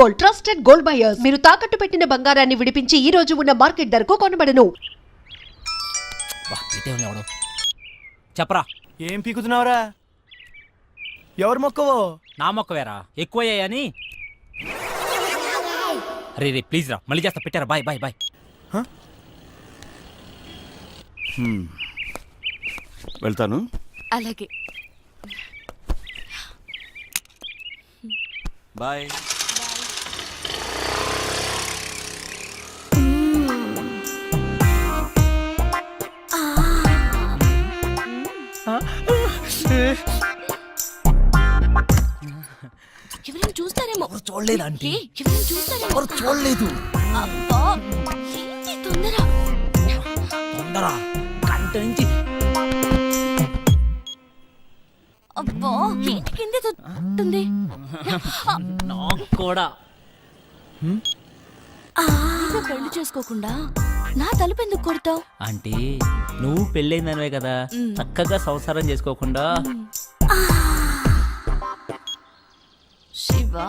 Gold, trusted gold buyers. మీరు తాకట్టు పెట్టిన బంగారాన్ని విడిపించి ఈ రోజు ఉన్న మార్కెట్ ధరకు కొనబడను. చెప్పరా, ఏం పీకుతున్నావురా? ఎవరు మొక్కవో? నా మొక్కవేరా, ఎక్కువయ్యాయని. అరే రే ప్లీజ్ రా, మళ్ళీ చేస్తా, పెట్టారా? Bye bye bye. వెళ్తాను. అలాగే బాయ్. ఎవరైనా చూస్తారేమో. చూడలేదు ఆంటీ, ఎవరైనా చూస్తారేమో. చూడలేదు. అబ్బా ఏంటి తొందర తొందర, కంట నుంచి. అబ్బా ఏంటి కింద తొట్టుంది. నాకు కూడా. పెళ్లి చేసుకోకుండా నా తలుపు ఎందుకు కొడతావు? ఆంటీ, నువ్వు పెళ్ళైందనివే కదా, చక్కగా సంసారం చేసుకోకుండా. శివా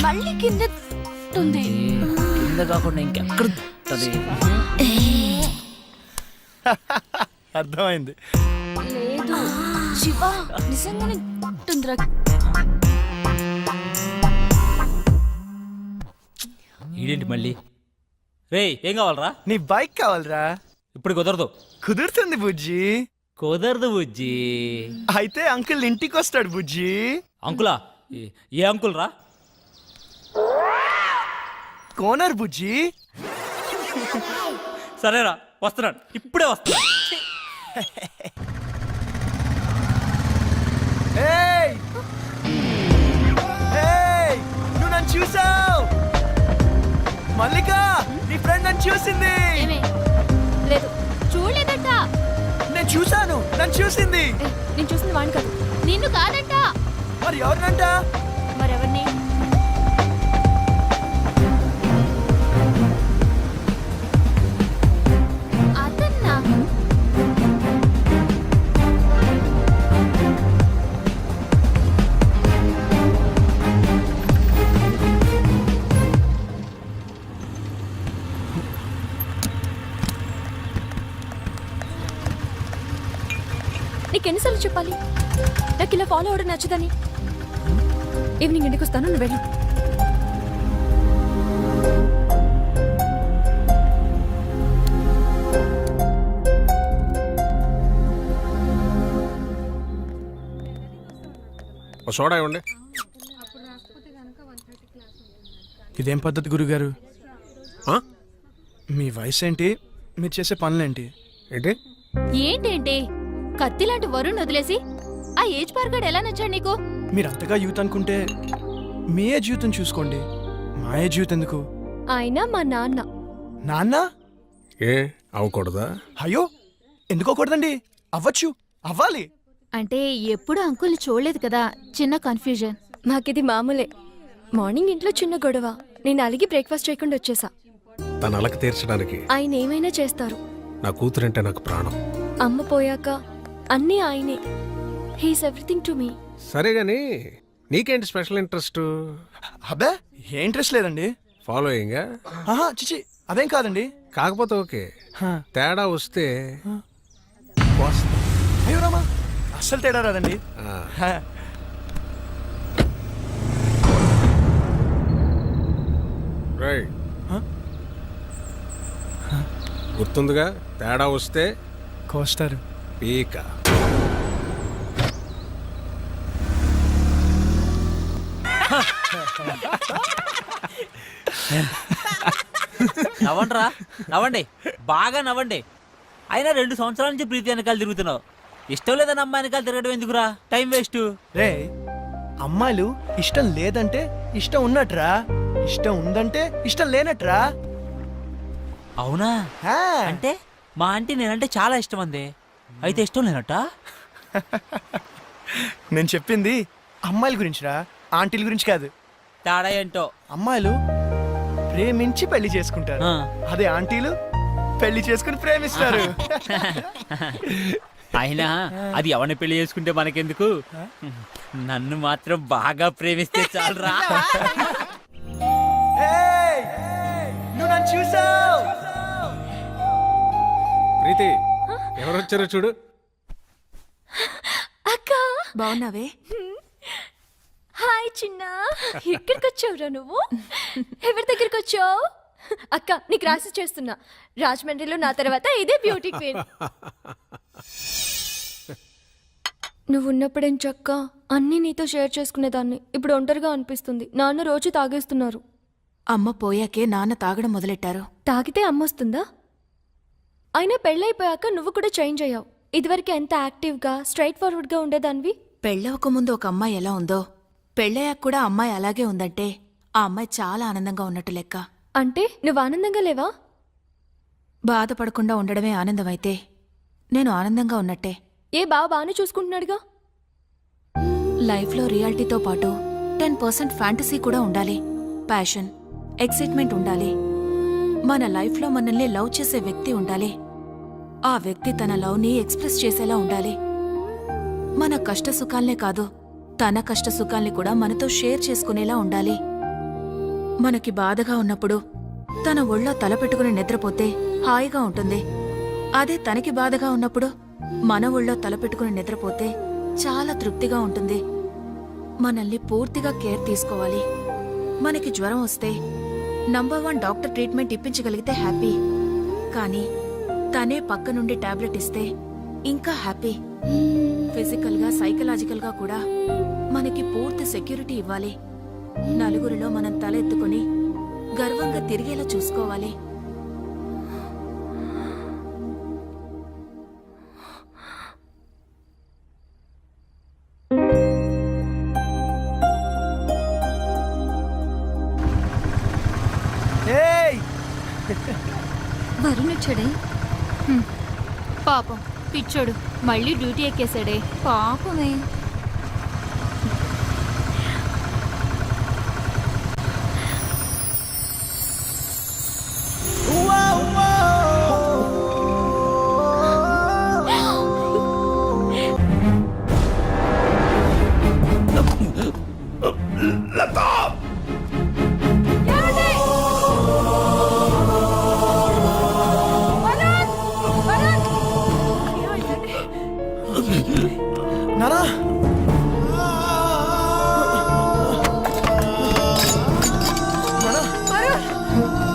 మళ్ళీ కింద తొట్టుంది. కింద కాకుండా ఇంకెక్కడ ఉంటది? అర్థమైంది. లేదు శివా, నిజంగానే తొందర. ఈడేంటి మళ్ళీ? రే ఏం కావాలరా? నీ బైక్ కావాలరా? ఇప్పుడు కుదరదు. కుదురుతుంది బుజ్జి. కుదరదు బుజ్జి. అయితే అంకుల్ ఇంటికి వస్తాడు బుజ్జి. అంకులా? ఏ అంకుల్ రా? కోనర్ బుజ్జి. సరేరా, వస్తున్నాడు, ఇప్పుడే వస్తున్నాడు. ఏయ్! ఏయ్! నువ్వు నన్ను చూసావు? మల్లిక, నీ ఫ్రెండ్ నన్ను చూసింది. లేదు చూడలేదట. నేను చూసాను, నన్ను చూసింది. నేను చూసింది వాడిని కాదు, నిన్ను కాదట. మరి ఎవరినంట? మరెవరిని? అతన్నా? నీకెన్నిసార్లు చెప్పాలి నాకు ఇలా ఫాలో అవడం నచ్చదని? ఈవినింగ్ ఇంటికి వస్తాను, నువ్వు వెళ్ళు. సోడా ఇవ్వండి. ఇదేం పద్ధతి గురుగారు? మీ వయసు ఏంటి? మీరు చేసే పనులేంటి? ఏంటి ఏంటేంటి? కత్తి లాంటి వరుణ్ వదిలేసి ఆ ఏజ్ పార్గాడు ఎలా నచ్చాడు నీకు? మీరు అంతగా యూత్ అనుకుంటే మీ ఏజ్ యూత్ చూసుకోండి. మా ఏజ్ యూత్ ఎందుకు? ఆయన మా నాన్న. నాన్న? ఏ అవ్వకూడదా? అయ్యో, ఎందుకోకూడదండి? అవ్వచ్చు, అవ్వాలి. అంటే ఎప్పుడు అంకుల్ని చూడలేదు కదా, చిన్న కన్ఫ్యూజన్. మాకిది మామూలే. మార్నింగ్ ఇంట్లో చిన్న గొడవ, నేను అలిగి బ్రేక్ఫాస్ట్ చేయకుండా వచ్చేసా. తన అలక తీర్చడానికి ఆయన ఏమైనా చేస్తారు. నా కూతురంటే నాకు ప్రాణం. అమ్మ పోయాక అన్నీ ఆయనే. He's everything to me. సరే గాని నీకేంటి స్పెషల్ ఇంట్రెస్ట్? అబ్బే ఏ ఇంట్రెస్ట్ లేదండి. ఫాలోయింగ్? ఆహా చిచి, అదేం కాదండి. కాకపోతే ఓకే, హా. తేడా వస్తే అయ్యో రామా, అస్సలు తేడా రాదండి. హా. రైట్. గుర్తుందిగా, తేడా వస్తే కోస్తారు. పీక. నవ్వండిరా, నవ్వండి, బాగా నవ్వండి. అయినా 2 సంవత్సరాల నుంచి ప్రీతి వెనకాల తిరుగుతున్నావు. ఇష్టం లేదని అమ్మాయి వెనకాల తిరగడం ఎందుకురా? Time waste. రే, అమ్మాయిలు ఇష్టం లేదంటే ఇష్టం ఉన్నట్రా, ఇష్టం ఉందంటే ఇష్టం లేనట్రా. అవునా? హా. అంటే మా ఆంటీ నేనంటే చాలా ఇష్టం అంది, అయితే ఇష్టం లేనట్ట? నేను చెప్పింది అమ్మాయిల గురించిరా, ఆంటీల గురించి కాదు. తేడా ఏంటో. అమ్మాయిలు ప్రేమించి పెళ్లి చేసుకుంటారు, ఆ. అదే ఆంటీలు పెళ్లి చేసుకుని ప్రేమిస్తారు. అయినా అది ఎవరిని పెళ్లి చేసుకుంటే మనకెందుకు? నన్ను మాత్రం బాగా ప్రేమిస్తే చాలరా. చూసావ్ ప్రీతి ఎవరు వచ్చారో చూడు. అక్క బాగున్నావే? హాయ్ చిన్న, ఎక్కడికి వచ్చావురా నువ్వు? ఎవరి దగ్గరికి వచ్చావు? అక్క నీకు రాసి చేస్తున్నా, రాజమండ్రిలో నా తర్వాత ఇదే బ్యూటీ క్వీన్. నువ్వు ఉన్నప్పుడేం చక్క అన్నీ నీతో షేర్ చేసుకునేదాన్ని. ఇప్పుడు ఒంటరిగా అనిపిస్తుంది. నాన్న రోజు తాగేస్తున్నారు. అమ్మ పోయాకే నాన్న తాగడం మొదలెట్టారు. తాగితే అమ్మొస్తుందా? అయినా పెళ్ళైపోయాక నువ్వు కూడా చేంజ్ అయ్యావు. ఇదివరకు ఎంత యాక్టివ్గా స్ట్రైట్ ఫార్వర్డ్గా ఉండేదానివి. పెళ్ళవక ముందు ఒక అమ్మాయి ఎలా ఉందో పెళ్ళయ్యాక కూడా అమ్మాయి అలాగే ఉందంటే ఆ అమ్మాయి చాలా ఆనందంగా ఉన్నట్టు లెక్క. అంటే నువ్వు ఆనందంగా లేవా? బాధపడకుండా ఉండడమే ఆనందమైతే నేను ఆనందంగా ఉన్నట్టే. ఏ బాగానే చూసుకుంటున్నాడుగా. లైఫ్లో రియాలిటీతో పాటు 10% ఫ్యాంటసీ కూడా ఉండాలి. ప్యాషన్, ఎక్సైట్మెంట్ ఉండాలి. మన లైఫ్లో మనల్ని లవ్ చేసే వ్యక్తి ఉండాలి. ఆ వ్యక్తి తన లవ్ని ఎక్స్ప్రెస్ చేసేలా ఉండాలి. మన కష్ట సుఖాల్నే కాదు, తన కష్ట సుఖాల్ని కూడా మనతో షేర్ చేసుకునేలా ఉండాలి. మనకి బాధగా ఉన్నప్పుడు తన ఒళ్ళో తలపెట్టుకుని నిద్రపోతే హాయిగా ఉంటుంది. అదే తనకి బాధగా ఉన్నప్పుడు మన ఒళ్ళో తలపెట్టుకుని నిద్రపోతే చాలా తృప్తిగా ఉంటుంది. మనల్ని పూర్తిగా కేర్ తీసుకోవాలి. మనకి జ్వరం వస్తే నంబర్ 1 డాక్టర్ ట్రీట్మెంట్ ఇప్పించగలిగితే హ్యాపీ. కానీ తనే పక్క నుండి టాబ్లెట్ ఇస్తే ఇంకా హ్యాపీ. ఫిజికల్గా సైకలాజికల్గా కూడా మనకి పూర్తి సెక్యూరిటీ ఇవ్వాలి. నలుగురిలో మనం తల ఎత్తుకుని గర్వంగా తిరిగేలా చూసుకోవాలి. ఏయ్ వరుణ్ వచ్చాడే. పాపం పిచ్చోడు మళ్ళీ డ్యూటీ ఎక్కేశాడే. పాపమే. నానా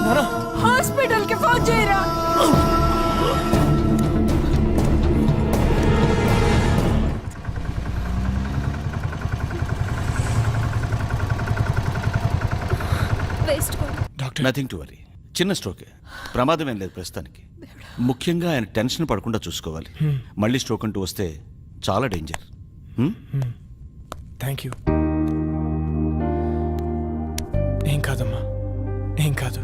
నానా హాస్పిటల్ కి ఫోన్ చేయరా. Waste. Doctor nothing to worry. చిన్న స్ట్రోకే, ప్రమాదం ఏం లేదు ప్రస్తుతానికి. ముఖ్యంగా ఆయన టెన్షన్ పడకుండా చూసుకోవాలి. మళ్ళీ స్ట్రోక్ అంటూ వస్తే చాలా డేంజర్. Thank you. ఏం కాదమ్మా, ఏం కాదు.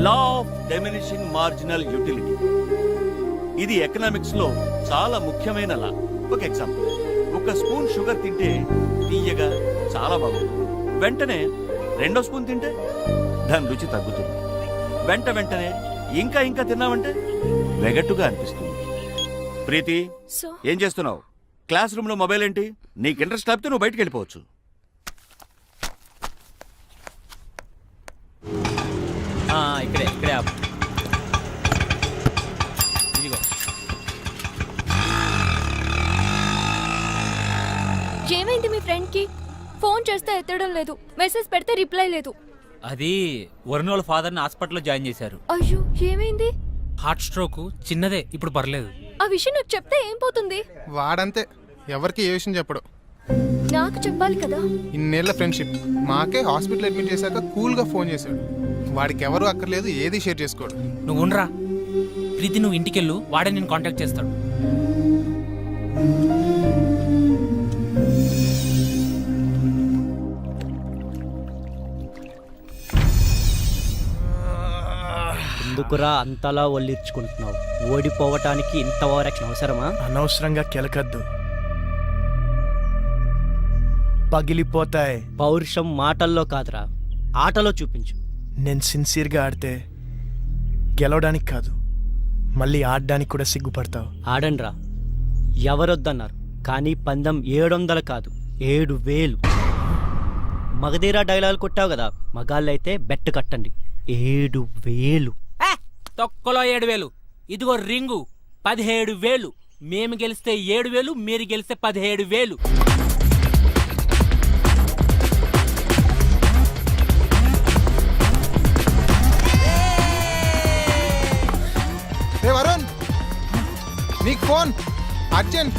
Law of diminishing marginal utility, ఇది ఎకనామిక్స్ లో చాలా ముఖ్యమైన లా. ఒక ఎగ్జాంపుల్, ఒక స్పూన్ షుగర్ తింటే తీయగా చాలా బాగుంది. వెంటనే 2వ స్పూన్ తింటే దాని రుచి తగ్గుతుంది. వెంటనే ఇంకా ఇంకా తిన్నామంటే వెగట్టుగా అనిపిస్తుంది. ప్రీతి, సో ఏం చేస్తున్నావు? క్లాస్ రూమ్ లో మొబైల్ ఏంటి? నీకు ఇంట్రెస్ట్ లేకపోతే నువ్వు బయటికి వెళ్ళిపోవచ్చు. ఇక్కడే ఇక్కడే ఆపు. ఇదిగో. ఏమైంది మీ ఫ్రెండ్ కి? ఫోన్ చేస్తే ఎత్తడం లేదు, మెసేజ్ పెడితే రిప్లై లేదు. అది వరుణ్ వాళ్ళ ఫాదర్ని హాస్పిటల్లో జాయిన్ చేశారు. అయ్యో ఏమైంది? హార్ట్ స్ట్రోక్ చిన్నదే, ఇప్పుడు పర్లేదు. ఆ విషయం నాకు చెప్తే ఏం పోతుంది? వాడంతే, ఎవరికి ఏ విషయం చెప్పడు. నాకు చెప్పాలి కదా. ఇన్నేళ్ల ఫ్రెండ్షిప్, మాకే హాస్పిటల్ అడ్మిట్ చేశాక కూల్గా ఫోన్ చేశాడు. వాడికి ఎవరు అక్కర్లేదు, ఏది షేర్ చేసుకోడు. నువ్వు ఉండరా ప్రీతి, నువ్వు ఇంటికెళ్ళు, వాడే నేను కాంటాక్ట్ చేస్తాడు. ఎందుకురా అంతలా ఒళ్ళిర్చుకుంటున్నావు? ఓడిపోవటానికి ఇంత ఓవరాక్షన్ అవసరమా? అనవసరంగా కెలకద్దు, పగిలిపోతాయి. పౌరుషం మాటల్లో కాదురా, ఆటలో చూపించు. నేను సిన్సియర్గా ఆడితే గెలవడానికి కాదు, మళ్ళీ ఆడడానికి కూడా సిగ్గుపడతావు. ఆడండ్రా, ఎవరొద్దన్నారు? కానీ పందెం 700 కాదు, 7000. మగధీరా డైలాగ్ కొట్టావు కదా, మగాళ్ళైతే బెట్ కట్టండి. 7,000. తొక్కలో 7,000. ఇదిగో రింగు 17,000. మేము గెలిస్తే 7,000, మీరు గెలిస్తే 17,000. రే వరుణ్, నీకు ఫోన్ అర్జెంట్.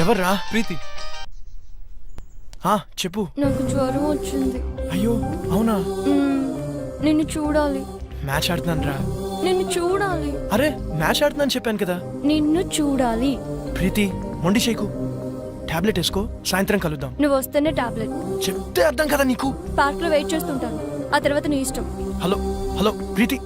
ఎవర్రా? ప్రీతి. చెప్పు. నాకు జ్వరం వచ్చింది. అయ్యో అవునా? నిన్ను చూడాలి. మ్యాచ్ ఆడుతున్నాను రా. నిన్ను చూడాలి. అరే మ్యాచ్ ఆడుతున్నాను చెప్పాను కదా. నిన్ను చూడాలి. ప్రీతి మొండి చేయకు. టాబ్లెట్ వేసుకో, సాయంత్రం కలుద్దాం. నువ్వు వస్తేనే టాబ్లెట్. చెప్తే అర్థం కదా నీకు. పార్క్ లో వెయిట్ చేస్తుంటాను, ఆ తర్వాత నీ ఇష్టం. హలో హలో ప్రీతి.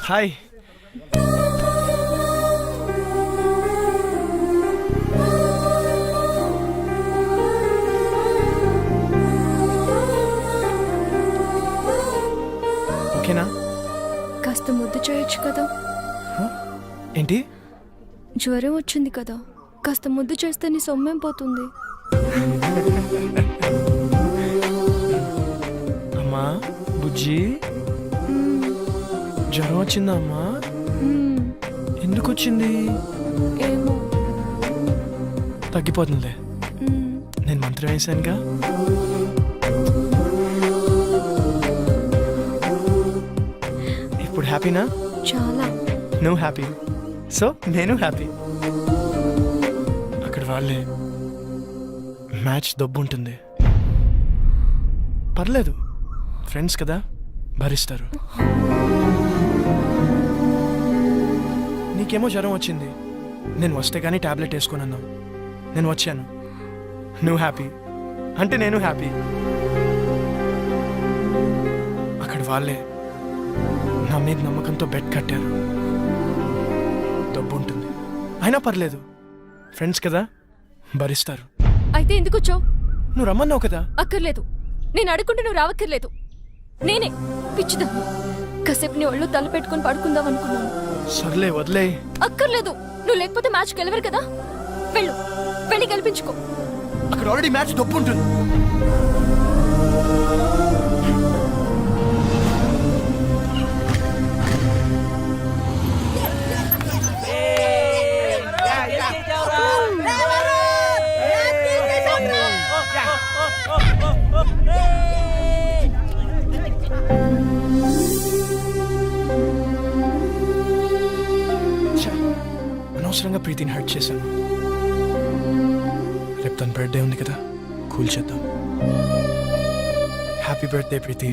హాయ్. ఓకేనా? కాస్త ముద్దు చేయొచ్చు కదా. ఏంటి? జ్వరం వచ్చింది కదా, కాస్త ముద్దు చేస్తే నీ సొమ్మేం పోతుంది. అమ్మా బుజ్జి, జ్వరం వచ్చిందా అమ్మా? ఎందుకు వచ్చింది? ఏమో. తగ్గిపోతుందిలే, నేను మంత్రం వేసానుగా. ఇప్పుడు హ్యాపీనా? చాలా. నువ్వు హ్యాపీ, సో నేను హ్యాపీ. అక్కడ వాళ్ళే మ్యాచ్ దబ్బు ఉంటుంది. పర్లేదు, ఫ్రెండ్స్ కదా, భరిస్తారు. నీకేమో జ్వరం వచ్చింది, నేను వస్తే కానీ టాబ్లెట్ వేసుకున్నాను. నేను వచ్చాను, నువ్వు హ్యాపీ అంటే నేను హ్యాపీ. అక్కడ వాళ్ళే నా మీద నమ్మకంతో బెడ్ కట్టారు. డబ్బు ఉంటుంది, అయినా పర్లేదు, ఫ్రెండ్స్ కదా, భరిస్తారు. అయితే ఎందుకు వచ్చావు? నువ్వు రమ్మన్నావు కదా. అక్కర్లేదు, నేను అడుగుంటే నువ్వు రావక్కర్లేదు. నేనే పిచ్చిదా కాసేపు నీ ఒళ్ళు తల పెట్టుకుని పడుకుందాం అనుకున్నాను. సర్లే వదిలే. అక్కర్లేదు, నువ్వు లేకపోతే మ్యాచ్ గెలవరు కదా. వెళ్ళు, వెళ్ళి గెలిపించుకో. అక్కడ ఆల్రెడీ మ్యాచ్ డబ్బు ఉంటుంది. అనవసరంగా ప్రీతిని హర్ట్ చేశాను. రేపు తన బర్త్డే ఉంది కదా, కూల్ చేద్దాం. హ్యాపీ బర్త్డే ప్రీతి.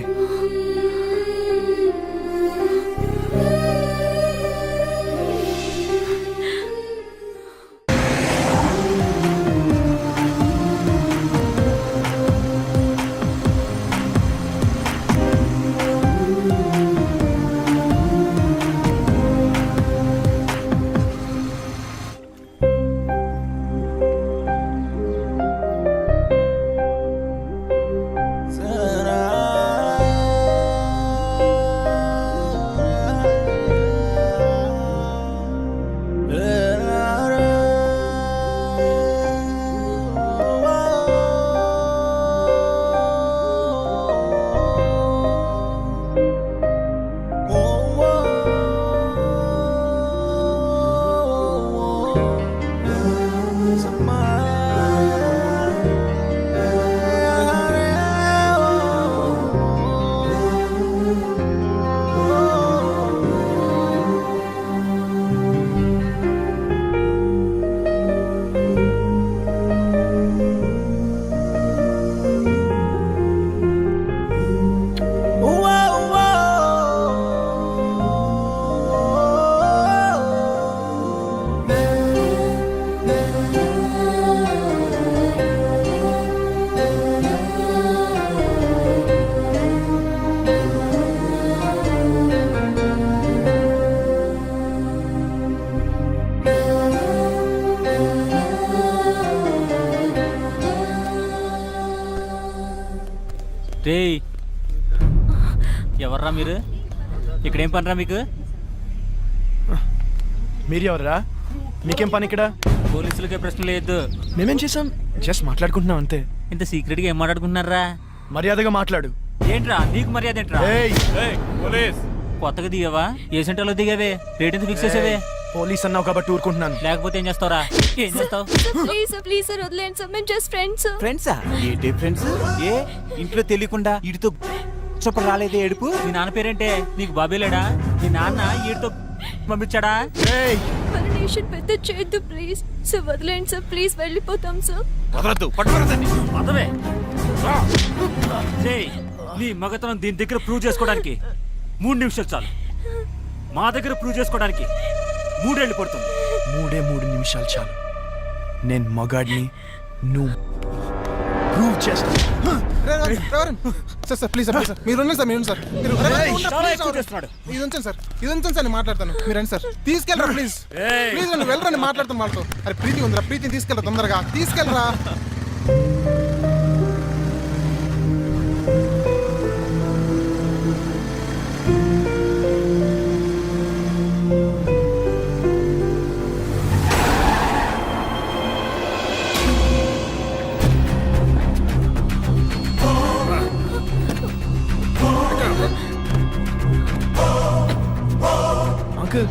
రేయ్ ఎవర్రా మీరు? ఇక్కడేం పనిరా మీకు? మీరు ఎవరా? మీకేం పని ఇక్కడ? పోలీసులకే ప్రశ్న లేదు. మేమేం చేసాం? జస్ట్ మాట్లాడుకుంటున్నాం అంతే. ఇంత సీక్రెట్గా ఏం మాట్లాడుకుంటున్నారా? మర్యాదగా మాట్లాడు. ఏంట్రా నీకు మర్యాద ఏంట్రా? పోలీస్ కొత్తగా దిగావా? ఏ సెంటర్లో దిగావే? రేట్ ఎంత ఫిక్స్ చేసేవే? పోలీస్ అన్నావు కాబట్టి ఊరుకుంటున్నాను. లేకపోతే ఏం చేస్తావురా? ఏం చేస్తావు? ప్లీజ్ ప్లీజ్ సార్ వదిలేండి సార్, మేము జస్ట్ ఫ్రెండ్స్. ఫ్రెండ్సా? ఏంటి ఫ్రెండ్స్? ఏ ఇంట్లో తెలియకుండా వీడితో చొప్ప రాలేదే ఏడుపు? మీ నాన్న పేరేంటే? నీకు బాబే లేడా? మీ నాన్న ఈడితో పంపించాడా? పర్మిషన్ పెద్ద చేయొద్దు ప్లీజ్ సార్, వదిలేండి సార్ ప్లీజ్, వెళ్ళిపోతాం సార్. వదలద్దు, పట్టుకోరదండి. పదవే రేయ్, నీ మగతనం దీని దగ్గర ప్రూవ్ చేసుకోవడానికి 3 నిమిషాలు చాలు. మా దగ్గర ప్రూవ్ చేసుకోవడానికి 3 ఏళ్ళు పడుతుంది. 3 నిమిషాలు చాలు. నేను మగాడిని, నువ్వు ప్రూవ్ చేస్తా. సార్ ప్లీజ్ సార్, మీరు ఉండండి సార్, మీరు ఉండండి సార్, మీరు చాలా ఎక్కువ చేస్తున్నాడు. ఇది ఉంచండి సార్, ఇది ఉంచండి సార్, నేను మాట్లాడతాను. మీరు రండి సార్, తీసుకెళ్ళరా ప్లీజ్, ప్లీజ్ నువ్వు వెళ్ళరండి, మాట్లాడతాను వాళ్ళతో. అరే ప్రీతి ఉందిరా, ప్రీతిని తీసుకెళ్ళరా, తొందరగా తీసుకెళ్ళరా. అంకుల్